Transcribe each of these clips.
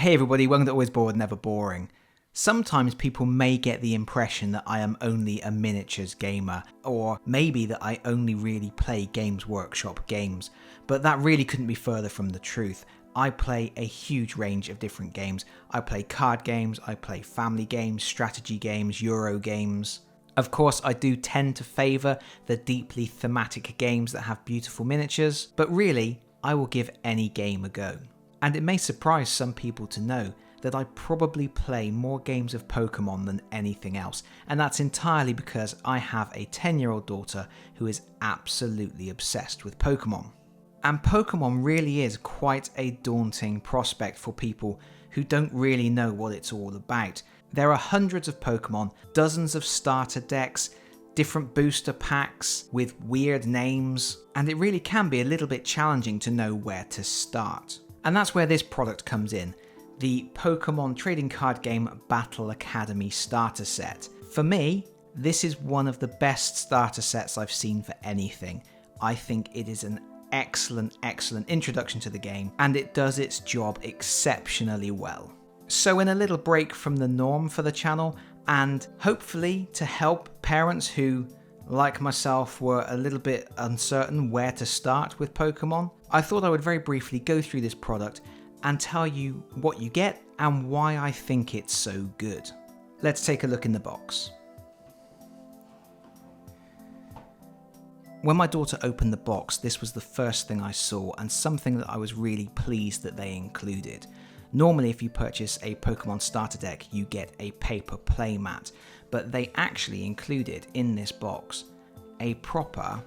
Hey everybody, welcome to Always Bored, Never Boring. Sometimes people may get the impression that I am only a miniatures gamer, or maybe that I only really play Games Workshop games, but that really couldn't be further from the truth. I play a huge range of different games. I play card games, I play family games, strategy games, Euro games. Of course, I do tend to favour the deeply thematic games that have beautiful miniatures, but really, I will give any game a go. And it may surprise some people to know that I probably play more games of Pokemon than anything else, and that's entirely because I have a 10-year-old daughter who is absolutely obsessed with Pokemon. And Pokemon really is quite a daunting prospect for people who don't really know what it's all about. There are hundreds of Pokemon, dozens of starter decks, different booster packs with weird names, and it really can be a little bit challenging to know where to start. And that's where this product comes in, the Pokemon trading card game Battle Academy starter set. For me, this is one of the best starter sets I've seen for anything. I think it is an excellent introduction to the game, and it does its job exceptionally well. So in a little break from the norm for the channel, and hopefully to help parents who, like myself, were a little bit uncertain where to start with Pokemon, I thought I would very briefly go through this product and tell you what you get and why I think it's so good. Let's take a look in the box. When my daughter opened the box, this was the first thing I saw, and something that I was really pleased that they included. Normally, if you purchase a Pokemon starter deck, you get a paper playmat, but they actually included in this box a proper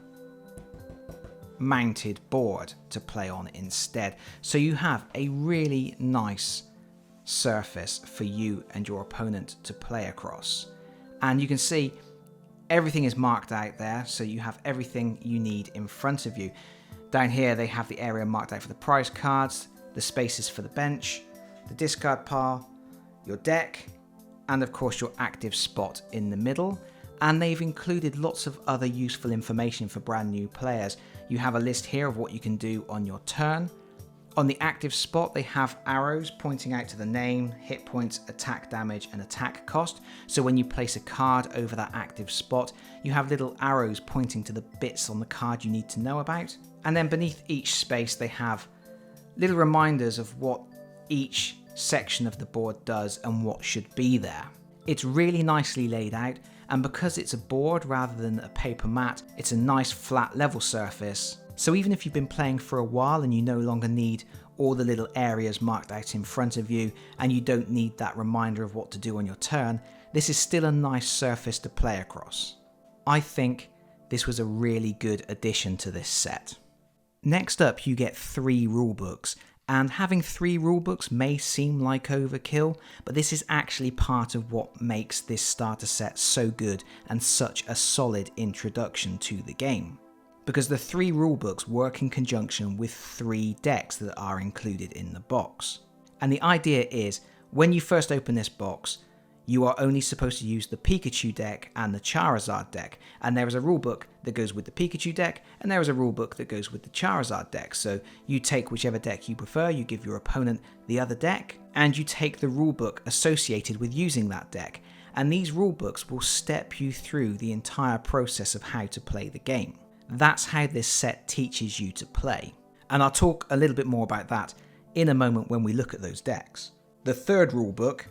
mounted board to play on instead. So you have a really nice surface for you and your opponent to play across. And you can see everything is marked out there, so you have everything you need in front of you. Down here they have the area marked out for the prize cards, the spaces for the bench, the discard pile, your deck, and of course your active spot in the middle. And they've included lots of other useful information for brand new players. You have a list here of what you can do on your turn. On the active spot, they have arrows pointing out to the name, hit points, attack damage, and attack cost. So when you place a card over that active spot, you have little arrows pointing to the bits on the card you need to know about. And then beneath each space, they have little reminders of what each section of the board does and what should be there. It's really nicely laid out, and because it's a board rather than a paper mat, it's a nice flat level surface. So even if you've been playing for a while and you no longer need all the little areas marked out in front of you, and you don't need that reminder of what to do on your turn, this is still a nice surface to play across. I think this was a really good addition to this set. Next up, you get 3 rulebooks. And having 3 rulebooks may seem like overkill, but this is actually part of what makes this starter set so good and such a solid introduction to the game. Because the 3 rulebooks work in conjunction with 3 decks that are included in the box. And the idea is, when you first open this box, you are only supposed to use the Pikachu deck and the Charizard deck, and there is a rulebook that goes with the Pikachu deck, and there is a rulebook that goes with the Charizard deck. So you take whichever deck you prefer, you give your opponent the other deck, and you take the rulebook associated with using that deck. And these rulebooks will step you through the entire process of how to play the game. That's how this set teaches you to play. And I'll talk a little bit more about that in a moment when we look at those decks. The third rulebook,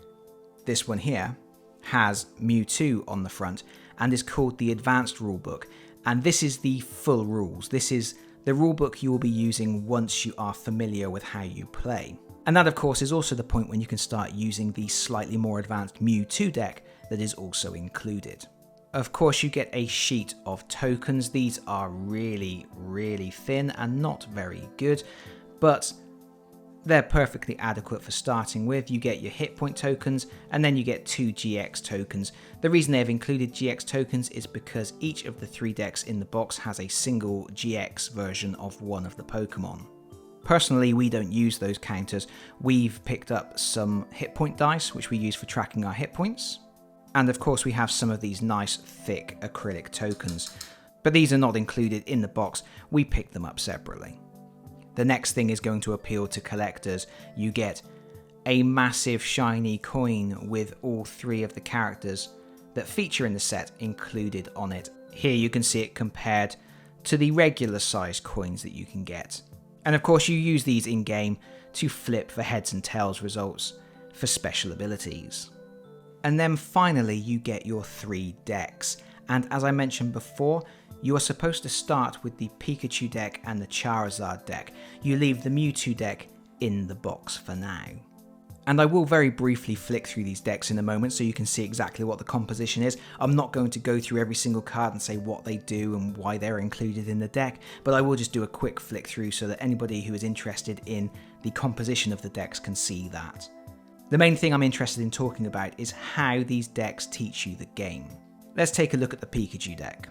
this one here, has Mewtwo on the front and is called the Advanced Rulebook, and this is the full rules. This is the rulebook you will be using once you are familiar with how you play. And that of course is also the point when you can start using the slightly more advanced Mewtwo deck that is also included. Of course you get a sheet of tokens. These are really thin and not very good, but they're perfectly adequate for starting with. You get your hit point tokens, and then you get 2 GX tokens. The reason they've included GX tokens is because each of the 3 decks in the box has a single GX version of one of the Pokemon. Personally, we don't use those counters. We've picked up some hit point dice, which we use for tracking our hit points. And of course we have some of these nice thick acrylic tokens. But these are not included in the box, we picked them up separately. The next thing is going to appeal to collectors. You get a massive shiny coin with all 3 of the characters that feature in the set included on it. Here you can see it compared to the regular size coins that you can get. And of course you use these in game to flip the heads and tails results for special abilities. And then finally you get your 3 decks. And as I mentioned before, you are supposed to start with the Pikachu deck and the Charizard deck. You leave the Mewtwo deck in the box for now. And I will very briefly flick through these decks in a moment so you can see exactly what the composition is. I'm not going to go through every single card and say what they do and why they're included in the deck, but I will just do a quick flick through so that anybody who is interested in the composition of the decks can see that. The main thing I'm interested in talking about is how these decks teach you the game. Let's take a look at the Pikachu deck.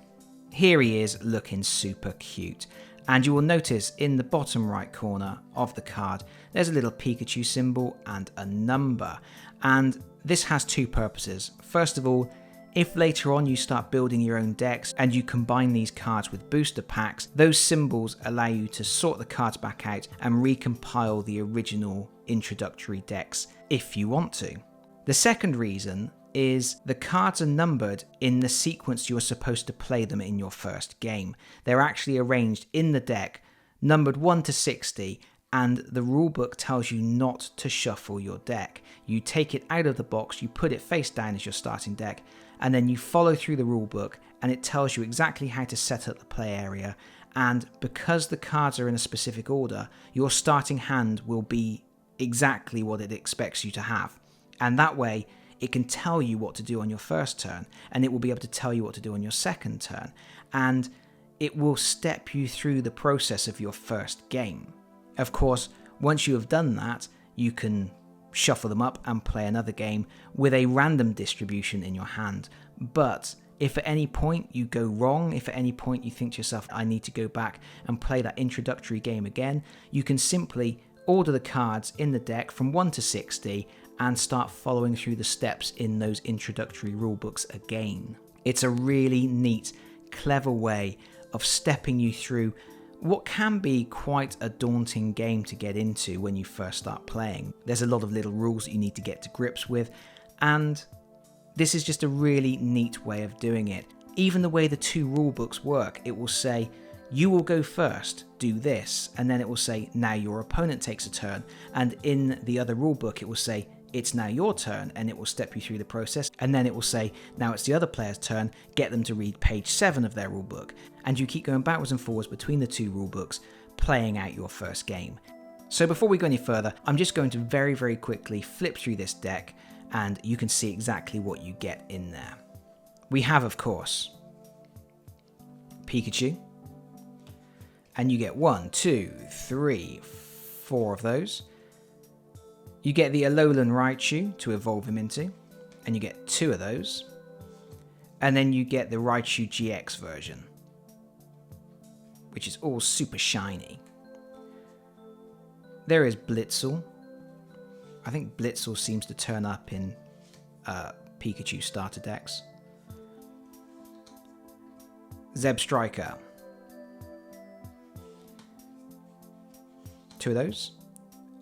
Here he is looking super cute. And you will notice in the bottom right corner of the card, there's a little Pikachu symbol and a number. And this has 2 purposes. First of all, if later on you start building your own decks and you combine these cards with booster packs, those symbols allow you to sort the cards back out and recompile the original introductory decks if you want to. The second reason is the cards are numbered in the sequence you're supposed to play them in your first game. They're actually arranged in the deck, numbered 1 to 60, and the rulebook tells you not to shuffle your deck. You take it out of the box, you put it face down as your starting deck, and then you follow through the rulebook, and it tells you exactly how to set up the play area. And because the cards are in a specific order, your starting hand will be exactly what it expects you to have. And that way, it can tell you what to do on your first turn, and it will be able to tell you what to do on your second turn, and it will step you through the process of your first game. Of course, once you have done that, you can shuffle them up and play another game with a random distribution in your hand. But if at any point you go wrong, if at any point you think to yourself, I need to go back and play that introductory game again, you can simply order the cards in the deck from 1 to 60 and start following through the steps in those introductory rulebooks again. It's a really neat, clever way of stepping you through what can be quite a daunting game to get into when you first start playing. There's a lot of little rules that you need to get to grips with, and this is just a really neat way of doing it. Even the way the 2 rulebooks work, it will say, you will go first, do this, and then it will say, now your opponent takes a turn, and in the other rulebook it will say, it's now your turn, and it will step you through the process, and then it will say, now it's the other player's turn, get them to read page 7 of their rulebook, and you keep going backwards and forwards between the 2 rulebooks, playing out your first game. So before we go any further, I'm just going to very, very quickly flip through this deck, and you can see exactly what you get in there. We have, of course, Pikachu, and you get 1, 2, 3, 4 of those. You get the Alolan Raichu to evolve him into, and you get 2 of those. And then you get the Raichu GX version, which is all super shiny. There is Blitzel. I think Blitzel seems to turn up in Pikachu starter decks. Zebstrika. 2 of those.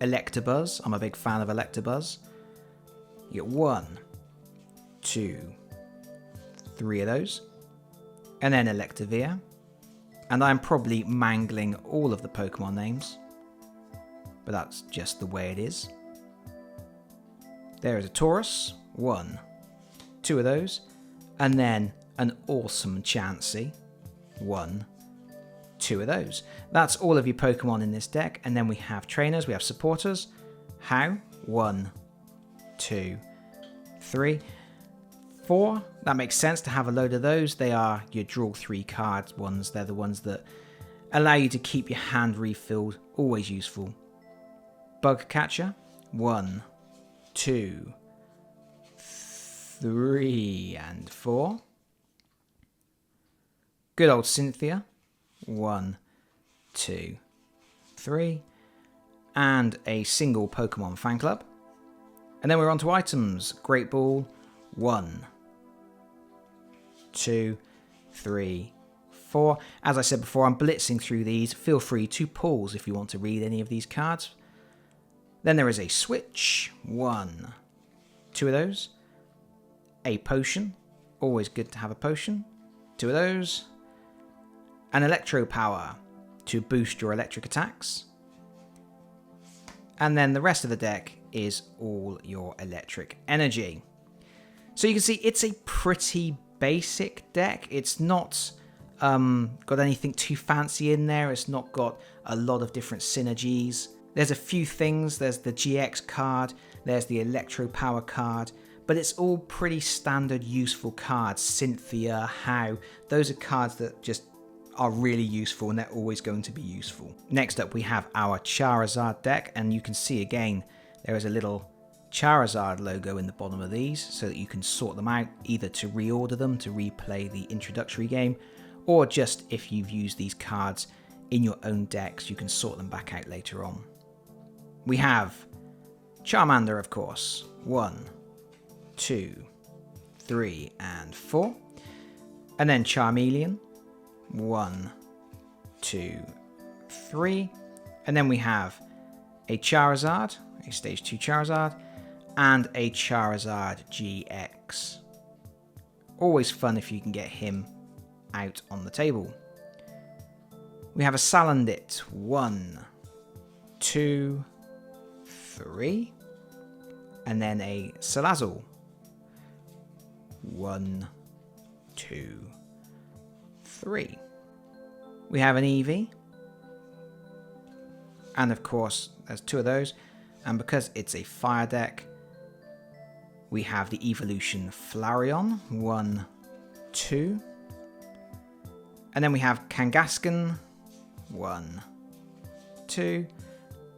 Electabuzz. I'm a big fan of Electabuzz. You get 1, 2, 3 of those. And then Electivire. And I'm probably mangling all of the Pokemon names, but that's just the way it is. There is a Taurus. 1, 2 of those. And then an awesome Chansey. 1, 2 of those. That's all of your Pokemon in this deck, and then we have trainers, we have supporters. How? 1, 2, 3, 4. That makes sense to have a load of those. They are your draw 3 cards ones. They're the ones that allow you to keep your hand refilled. Always useful. Bug Catcher. 1, 2, 3, and 4. Good old Cynthia. 1, 2, 3, and a single Pokemon fan club. And then we're on to items. Great Ball. 1, 2, 3, 4. As I said before, I'm blitzing through these. Feel free to pause if you want to read any of these cards. Then there is a switch, 1, 2 of those. A potion, always good to have a potion, 2 of those. An electro power to boost your electric attacks. And then the rest of the deck is all your electric energy. So you can see it's a pretty basic deck. It's not got anything too fancy in there. It's not got a lot of different synergies. There's a few things. There's the GX card. There's the electro power card. But it's all pretty standard useful cards. Cynthia, How. Those are cards that just are really useful, and they're always going to be useful. Next up we have our Charizard deck, and you can see again there is a little Charizard logo in the bottom of these so that you can sort them out, either to reorder them to replay the introductory game, or just if you've used these cards in your own decks you can sort them back out later on. We have Charmander, of course, 1, 2, 3 and 4, and then Charmeleon, 1, 2, 3, and then we have a Charizard, a stage 2 Charizard, and a Charizard GX. Always fun if you can get him out on the table. We have a Salandit, 1, 2, 3, and then a Salazzle, 1, 2, 3. We have an Eevee, and of course there's 2 of those, and because it's a fire deck we have the evolution Flareon, 1, 2, and then we have Kangaskhan, 1, 2,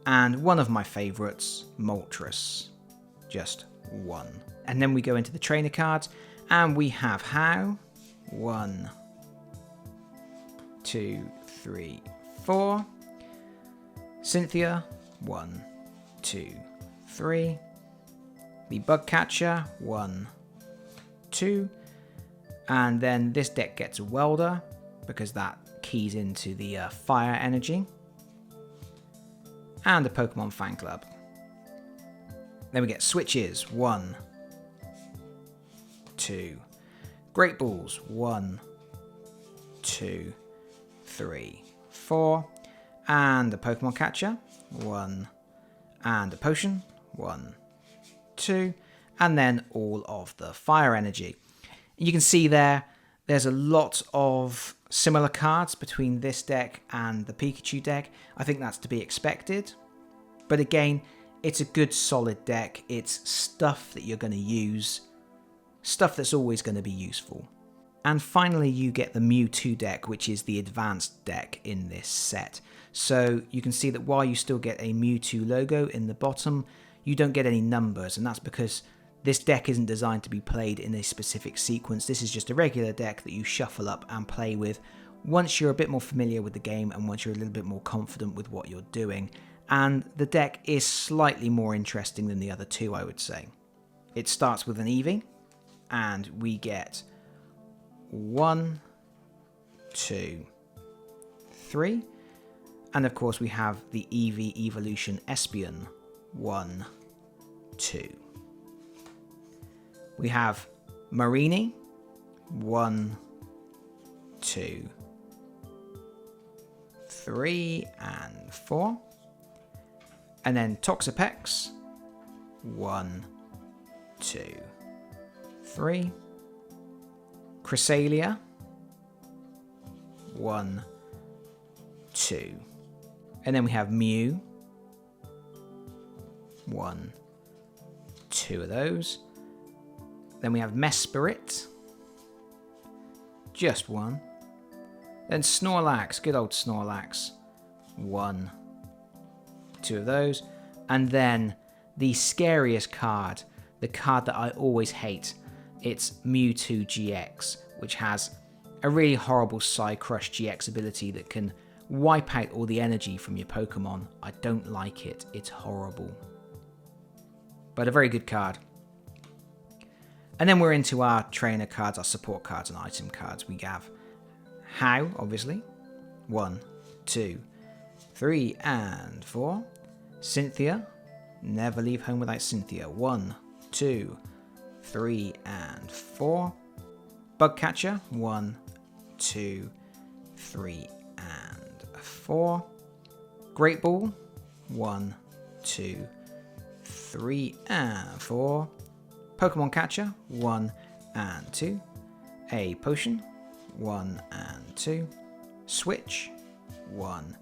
and one of my favourites, Moltres, just 1. And then we go into the trainer cards, and we have How, 1, 2, 3, 4. Cynthia, 1, 2, 3. The Bug Catcher, 1, 2. And then this deck gets a Welder because that keys into the fire energy. And a Pokemon Fan Club. Then we get switches, 1, 2. Great Balls, 1, 2, 3, 4, and a Pokemon Catcher, 1, and a Potion, 1, 2, and then all of the fire energy. You can see there's a lot of similar cards between this deck and the Pikachu deck. I think that's to be expected, but again, it's a good solid deck. It's stuff that you're going to use, stuff that's always going to be useful. And finally you get the Mewtwo deck, which is the advanced deck in this set. So you can see that while you still get a Mewtwo logo in the bottom, you don't get any numbers, and that's because this deck isn't designed to be played in a specific sequence. This is just a regular deck that you shuffle up and play with once you're a bit more familiar with the game and once you're a little bit more confident with what you're doing. And the deck is slightly more interesting than the other two, I would say. It starts with an Eevee, and we get 1, 2, 3, and of course we have the Eevee Evolution Espeon, 1, 2. We have Marini, 1, 2, 3, and 4. And then Toxapex, 1, 2, 3. Cresselia, 1, 2. And then we have Mew, 1, 2 of those. Then we have Mesprit, just 1. Then Snorlax, good old Snorlax, 1, 2 of those. And then the scariest card, the card that I always hate, it's Mewtwo GX, which has a really horrible Psycrush GX ability that can wipe out all the energy from your Pokemon. I don't like it, it's horrible. But a very good card. And then we're into our trainer cards, our support cards and item cards. We have How, obviously, 1, 2, 3, and 4. Cynthia, Never leave home without Cynthia. 1, 2, 3, and 4. Bugcatcher. 1, 2, 3, and 4. Great Ball. 1, 2, 3, and 4. Pokemon Catcher. 1 and 2. A Potion. 1 and 2. Switch. 1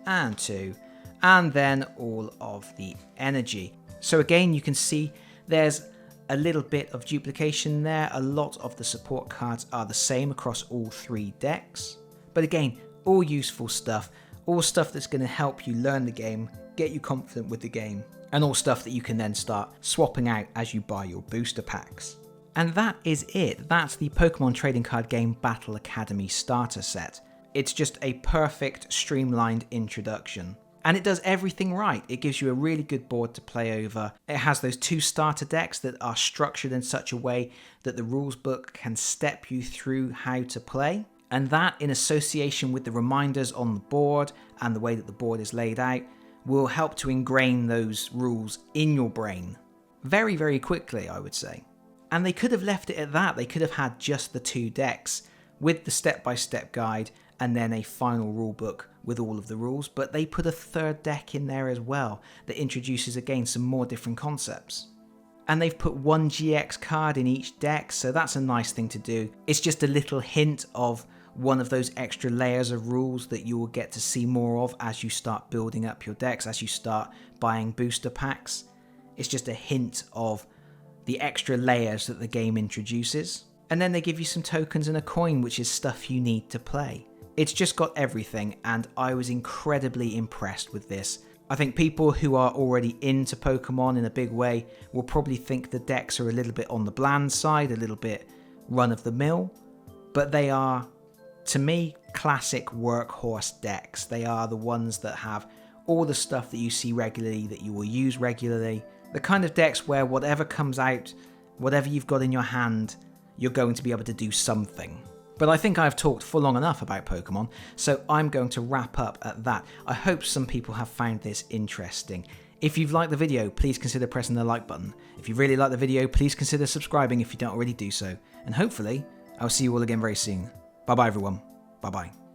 and 2. And then all of the energy. So again, you can see there's a little bit of duplication there. A lot of the support cards are the same across all 3 decks. But again, all useful stuff. All stuff that's going to help you learn the game, get you confident with the game, and all stuff that you can then start swapping out as you buy your booster packs. And that is it. That's the Pokemon Trading Card Game Battle Academy starter set. It's just a perfect, streamlined introduction. And it does everything right. It gives you a really good board to play over. It has those 2 starter decks that are structured in such a way that the rules book can step you through how to play. And that, in association with the reminders on the board and the way that the board is laid out, will help to ingrain those rules in your brain very, very quickly, I would say. And they could have left it at that. They could have had just the 2 decks with the step-by-step guide and then a final rule book with all of the rules, but they put a 3rd deck in there as well that introduces again some more different concepts. And they've put 1 GX card in each deck, so that's a nice thing to do. It's just a little hint of one of those extra layers of rules that you will get to see more of as you start building up your decks, as you start buying booster packs. It's just a hint of the extra layers that the game introduces. And then they give you some tokens and a coin, which is stuff you need to play. It's just got everything, and I was incredibly impressed with this. I think people who are already into Pokemon in a big way will probably think the decks are a little bit on the bland side, a little bit run-of-the-mill, but they are, to me, classic workhorse decks. They are the ones that have all the stuff that you see regularly, that you will use regularly. The kind of decks where whatever comes out, whatever you've got in your hand, you're going to be able to do something. But I think I've talked for long enough about Pokemon, so I'm going to wrap up at that. I hope some people have found this interesting. If you've liked the video, please consider pressing the like button. If you really like the video, please consider subscribing if you don't already do so. And hopefully, I'll see you all again very soon. Bye bye everyone. Bye bye.